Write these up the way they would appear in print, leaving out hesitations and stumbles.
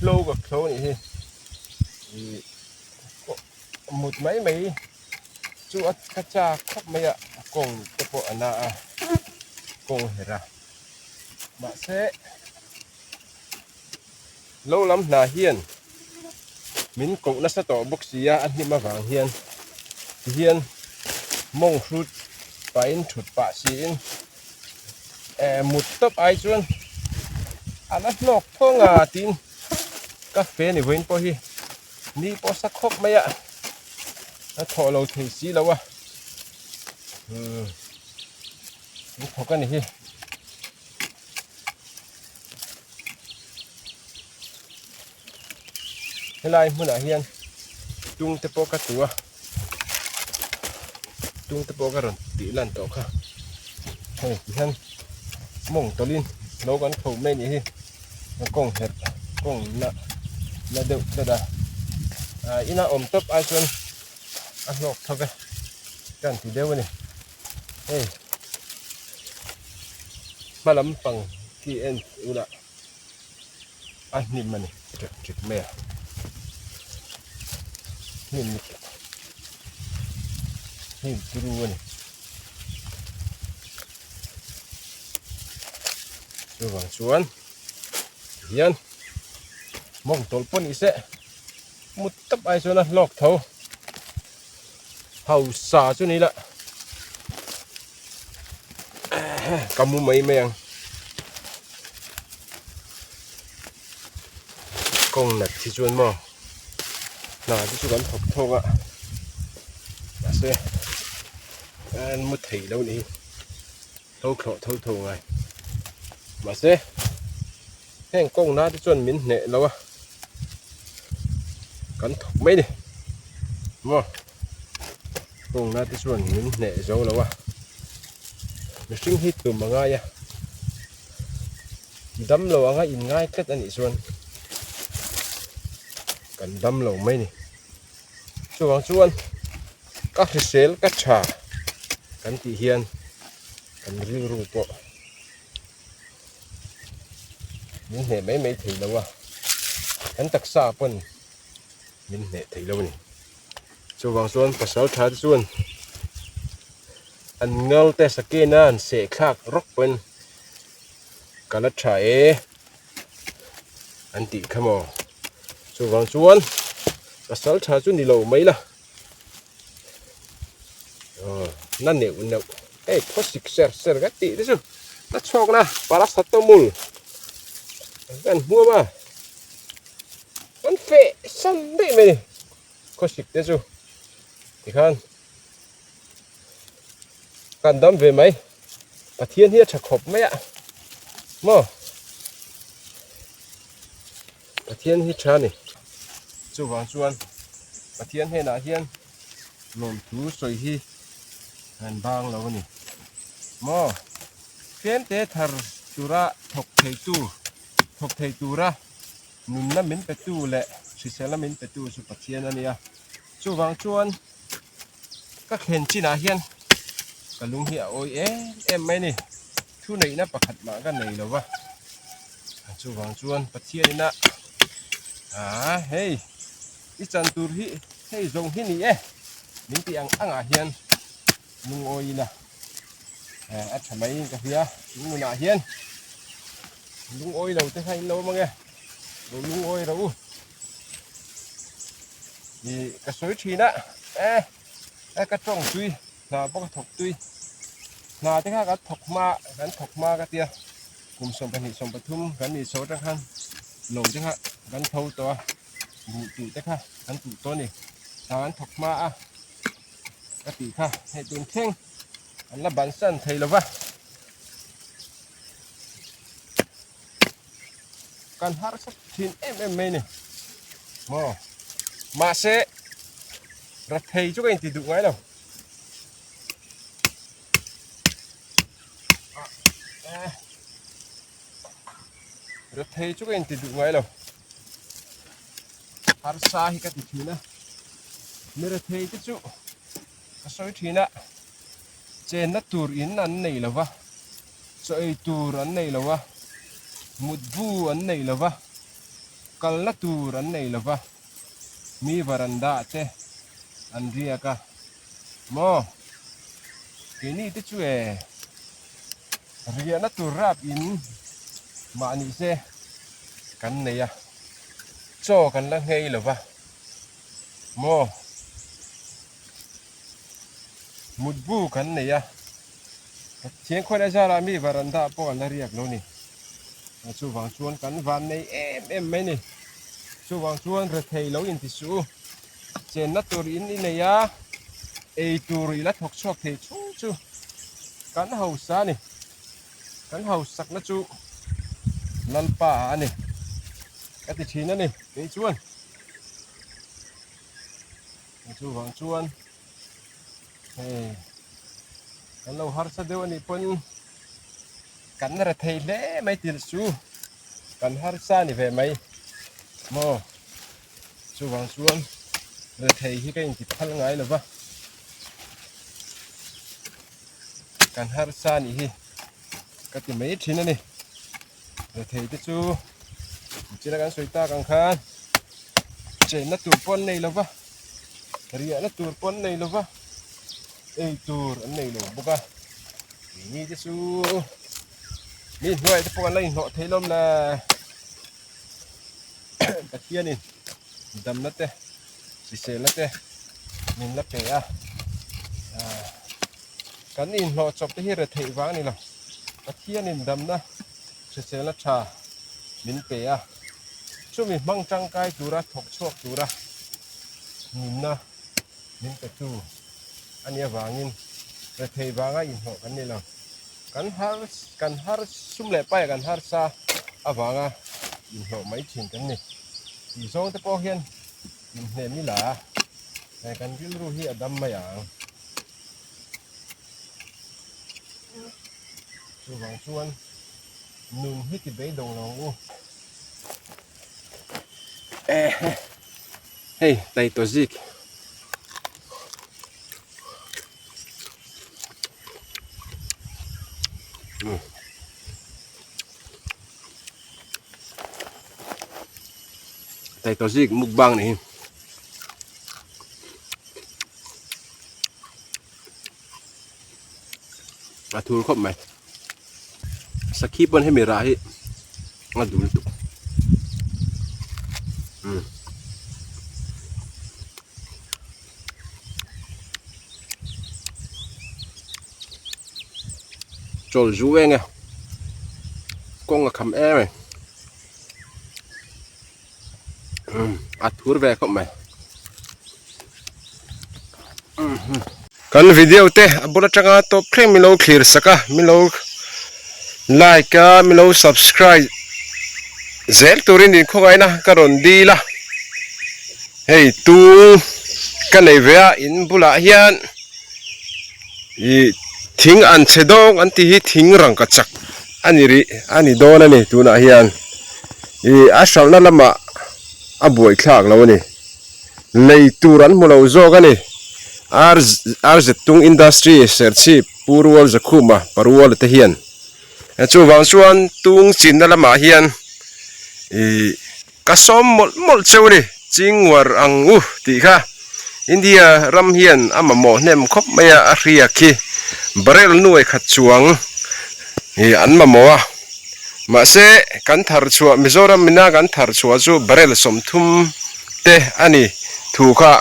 lâuกับเขานี่หมุดไม่จูอัดกระจาครบไม่อะกงตะโปอันน่ะกงเห็นละมาเสะโลล้ำนาเฮียนมินกงนัสตอบุกเสียอันนี้มาฝังเฮียนมงชุดไปอินชุดปะสีอินหมุดตบไอจวนอันนั้นนกพ่องาตินกาแฟนี่เว้นพอฮีนี่พอสักครบไหมอะแล้วถอเราถึงสีแล้ววะนี่พอกันนี่ฮีเฮ้ยไรมื่อไหร่เฮียนจุงตะโปกตัวจุงตะโปกระรอนตีลันต่อค่ะเฮ้ยเฮียนมงตัวลินเรากันถูกไม่นี่ฮีกงเห็ดกงน่ะเดือดอีน่าอมตบไอชวนอันนกเท่ากันกันทีเดียวนี่เฮ้ยมาล้ำปังที่เอ็นอุละอันนี้มันนี่จุดแม่นี่ดูนี่ดูบางส่วนเฮียนมองตลปนอีเสะมุดตับไอส่วนนะลอกเท้าเฮาสาจุนี้ละกำมือไม่ยังกงหนักที่ชวนมอหนาที่ชวนถกทงอ่ะมาเสะอันมุดถี่แล้วนี่เท่าโครเท่าทงไงมาเสะแห้งกงหน้าที่ชวนมิ้นเนะแล้ววะกันถกไม่ดิมอกงหน้าที่ชวนมิ้นเนะเจ้าแล้ววะไม่สิ่งที่ตุ่มมาง่ายอะดำเราง่ายอินง่ายก็อันนี้ชวนกันดำเราไม่นี่ชวนก็คือเซลก็ชากันตีเฮียนกันริ้วรูปะมิ้นเนะไม่ถึงแล้ววะกันตักซาปนมิ้นเนะถึงแล้วนี่ส่วนภาษาไทยส่วนอันเงาแต่สเกนั่นเสกขากรกเป็นกาลชัยอันติขโมส่วนภาษาไทยส่วนนี่เราไม่ละนั่นเนี่ยอุ่นเนี่ยพอสิกเซอร์กันติที่สุดนัดชกนะปาราสัตว์มุลกันมัวมามันเฟะซ้ำได้ไหมนี่พอสิกที่สุดอีกครั้งกันดำเวไหมปะเทียนเฮียฉกบไหมอะมอปะเทียนเฮียชานี่ส่วนปะเทียนเฮียนาเฮียนลมถูสวยฮีหันบางแล้วนี่มอเพียนเตทาร์ตุระถกเทตูระนุ่นน้ำมินเปตูและชิเซลมินเปตูสุปะเทียนอันนี้ส่วนก็เห็นจีนาเฮียนกะลุงเหี่ยโอ้ยไม่นี่ทุไหนนะประคัดมากันไหนหรอวะส่วนประเทศนี่นะเฮ้ยอีจันตูร์ฮีเฮ้ยจงฮีนี่มินตีอังเฮียนลุงโอ้ยนะทำไมกับเฮียลุงน่าเฮียนลุงโอ้ยเราจะให้เรามั้งไงลุงโอ้ยเรานี่กระสวยทีนะกระจ้องตุยนาปกถกตุยนาที่ข้ากันถกมากันเตียกลุ่มสมปนิสมปทุมกันนี่โซจังหันหลงที่ข้ากันเท่าตัวบุตุที่ข้ากันตุตัวนี่ทางถกมากะตีข้าให้ตุนเท่งอันละบันสั้นไทยแล้ววะการหาสักทีนไม่นี่มาเสะรัฐไทยจุกเองติดดุไงเรารัฐไทยจุกเองติดดุไงเราหาสาหิกัดทีนะเมื่อรัฐไทยติดจุก็สวยทีนะเจนนัดตูร์อินอันไหนแล้ววะสวยตูร์อันไหนแล้ววะมุดบูอันไหนแล้ววะ กัลละตูรันในละวะมีวารันดาเตอันเรียกะโมทีนี้ที่ช่วยเรียนนัตูราบอินมานี่เซกันเนี่ยโจกันละไงละวะโมมุดบูกันเนี่ยเชียงคนอาจารย์มีวารันดาปอนละเรียกโน่นี่ชูวังชวนกันวันในไหมนี่ชูวังชวนระเทยเราอินทิสูเจนนัตูรินนี่เนี่ยตูริละทกชอกเทชูกันเฮาซานี่กันเฮาสักนะจูลันป่าอันนี้กติชินนั่นนี่ไปชวนชูวังชวนกันเราหาสะเดียวนี่ปนกันระเทยเล่ไม่ติดสูกันหาซานี่เวไหมโมชูวังชวนระเทยที่ก็ยังติดพันไงหรือวะกันหาซานี่ ก็ติไม่ชินนะนี่เดี๋ยวเทติจูจีนกันสวยตากังคานเจนนัดตัวปนในหรอวะเรียนัดตัวปนในหรอวะตัวอันในหรอบุกะนี่ติจูนี่หน่วยจะปนอะไรหน่อเทลมนะตะเคียนนี่ดำนัดเตะสิเซนัดเตะนินนัดเตะกันนี่หน่อจบที่เราเทวางนี่หรอตะเคียนนินดำนะเสียละชามินเปียช่วงมีมังจังไกจูระถกชวกจูระนินนะมินเปจูอันนี้วางินแต่เทวางอินหอกันนี่เรากันฮาร์ซุ่มเล่ไปกันฮาร์ซาอวางอินหอไม่ชินกันนี่ที่สองตะโพเฮียนอินเนมิลาแต่กันกินรู้ที่อดำมาอย่างชูวังชวนนุ่มให้ติดใบดงเราเฮ้ยไต่ตัวซิกไต่ตัวซิกมุกบังนี่มาทูลครบไหมสกีบนให้มีรายมาดูตุจอลจูเองไงกงกับคำแอไหมอัดทูลแวกครบไหมกันวิดีโอเตะบุรุษจังตัวเพลงมิโลคลีร์สักมิโลlike มิโล subscribe เซลตัวนี้ข้อไงนะการันดีละเฮ้ยตูกันในเวียอินบุลาเฮียนทิ้งอันเชดงอันที่ทิ้งรังกัจจอันนี้โดนนี่ตัวน่ะเฮียนอาชาลนั่นละมาอบวยคลากแล้วนี่เลยตัวรันมุลาโจกันนี่RZ-tung industry serchi purwal zakhuma parwal te hian chu wang chuan tung chin na lama hian ka som mol chewni chingwar ang ti kha India ram hian ama mo hnem khop maya a hria khi barrel nuai khat chuang an ma mowa ma se kan thar chua Mizoram mina kan thar chua chu barrel somthum te ani thu kha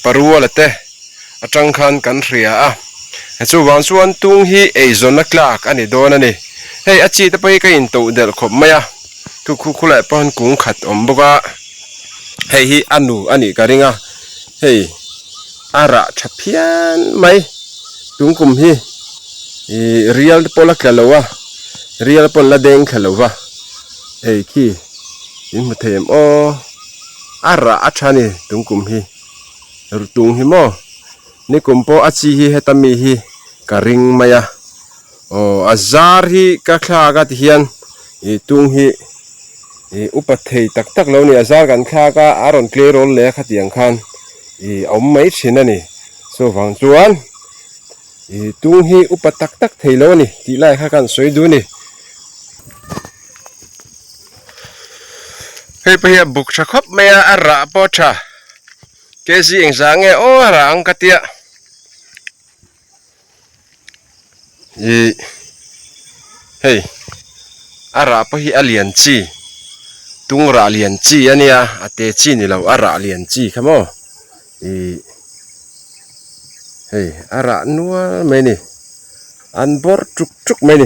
parwal te atang khan kan hria a chu wang chuan tung hi zon na klak ani don ani hei achi te pai ka in to del khop maya tu khula pon kung khat om boka hei hi anu ani karinga hei ara thapian mai tung kum hi real pola khalowa real pola deng khalowa hei ki in muthem o ara achani tung kum hi tung hi mo ni kumpo achi hi hetami hi karing maya azar hi ka kha ga hian tung hi upathei tak tak lo ni azar kan kha ka aron clear rol le khatiang khan om mai chinani so wang chuan tung hi upatak tak thei lo ni ti lai kha kan soi du ni Hei pahia buk chakhop mea ara pocha. Kesi eng sange o ara ang katia. Hei. Ara pahi alian chi. Tung ra alian chi ania ate chi ni lau ara alian chi kamo. Hei ara nuwa meni. Anbor truk meni.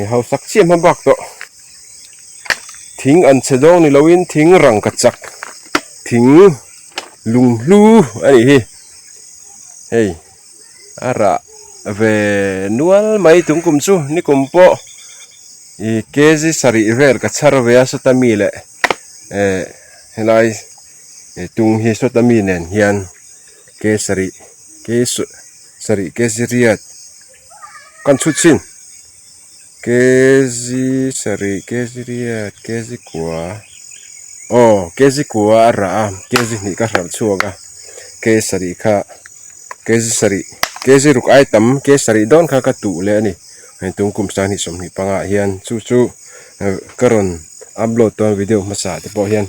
Hau sak chiam hambak to. Thing an chedong ni lawin thing rang kachak. Thing lung lu ani hi. Hei. Ara ve nual mai tung kum chu ni kumpo. Kezi sari ver kachar vea sotami le. Helai tung hi sotami nen hian kesari kezi riat kan chuchin. Kezi riat kezi kwa. Oh, kezi kwa ara kezi ni ka ram chuanga. Kesari kha kezi ruk item kesari don kha ka tu le ani. Tung kum sa ni som ni panga hian chu karon upload ton video masa te po hian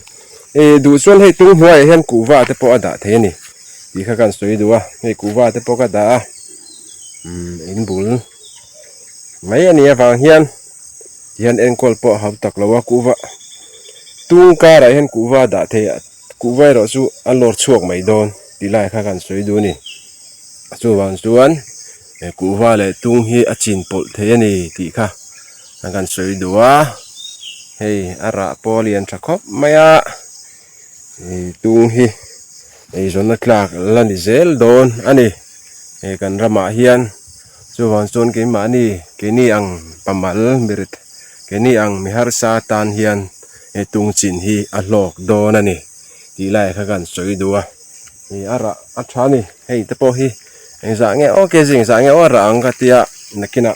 du chuan hei tung huai hian kuwa te po ada the ni ti kha kan soi duwa hei kuwa te po ka da in bul mai ani awang hian enkol po hau tak lawa kuwa tung ka ra hian kuwa da the kuwa ro chu alor chuak mai don ti lai kha kan soi du ni chu wang chuan kuwa le tung hi achin pol the ani ti kha kan soi duwa hei ara polian chakhop maya tung hi zona klak lani zel don ani kan rama hian chuwan chon ke mani ke ni ang pamal mirit ke ni ang mihar satan hian tung chin hi a hlok don ani ti lai kha kan soi duwa ara athani hei te po hi engzange o ke jing zange o rang ka tia nakina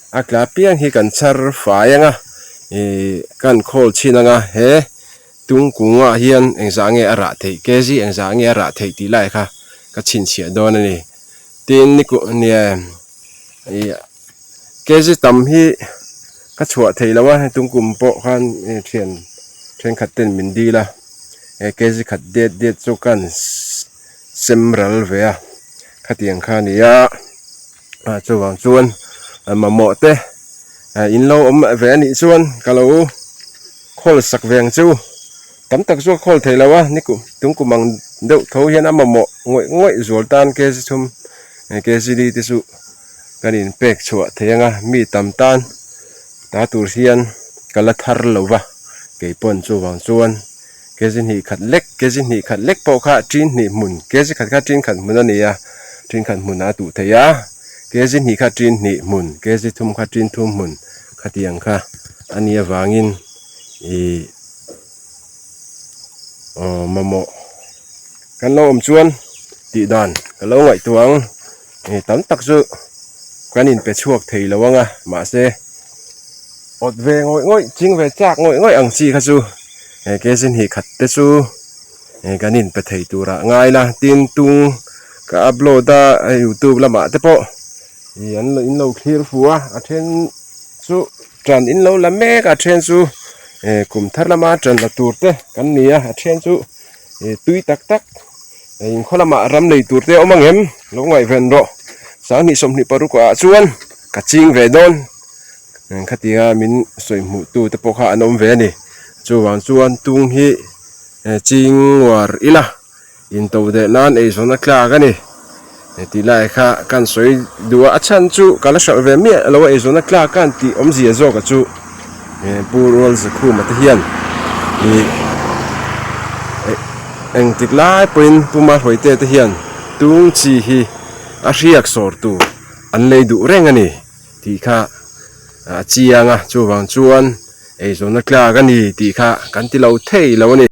akla piang hi kan char fayanga kan khol chinanga he tung kunga hian engzange ara thei kezi engzange ara thei ti lai kha ka chin chia don ani tin ni ku ni kezi tam hi ka chua thei lawa tung kum po khan thian khaten min di la kezi khat det chu kan semral vea khatiang khania chuwang chuan mamo te inlo om ve ani chuan kalo khol sak veng chu tam tak chu khol theilawa niku tung kumang deuh tho hian amamo ngoi zoltan ke chum ke di te chu kanin pek chua theianga mi tam tan ta tur hian kala thar lova ke pon chuwang chuan ke jin hi khat lek po kha trin ni mun ke ji khat kha trin khat mun ania trin khat mun a tu theya ke jin hi kha trin ni mun ke ji thum kha trin thum mun khatiang kha ania wangin mamo kan lo om chuan ti dan kan lo ngai tuang tam tak chu kanin pe chuak thei lawanga ma se ot ve ngoi ching ve chak ngoi ang chi kha chu ke jin hi khat te chu kanin pe thei tura ngai la tin tung ka upload da YouTube lama te po yan lo in lo clear fuwa a then chu tran in lo la me ka then chu kum thar lama tran la turte kan nia a then chu tui tak in kholama ram nei turte omangem lo ngai ven ro sang ni som ni paru ko a chuan ka ching ve don khatia min soi mu tu te po kha anom ve ni chuwang chuan tung hi ching war ila in to de nan e zona kla ka ni ti lai kha kan soi duwa achan chu kala sha ve mi lo e zona kla kan ti om zia zo ka chu purol zakhu mat hian eng tik lai point puma hoite te hian tung chi hi a riak sor tu an lei du reng ani ti kha chianga chuwang chuan e zona kla ka ni ti kha kan ti lo thei lo ni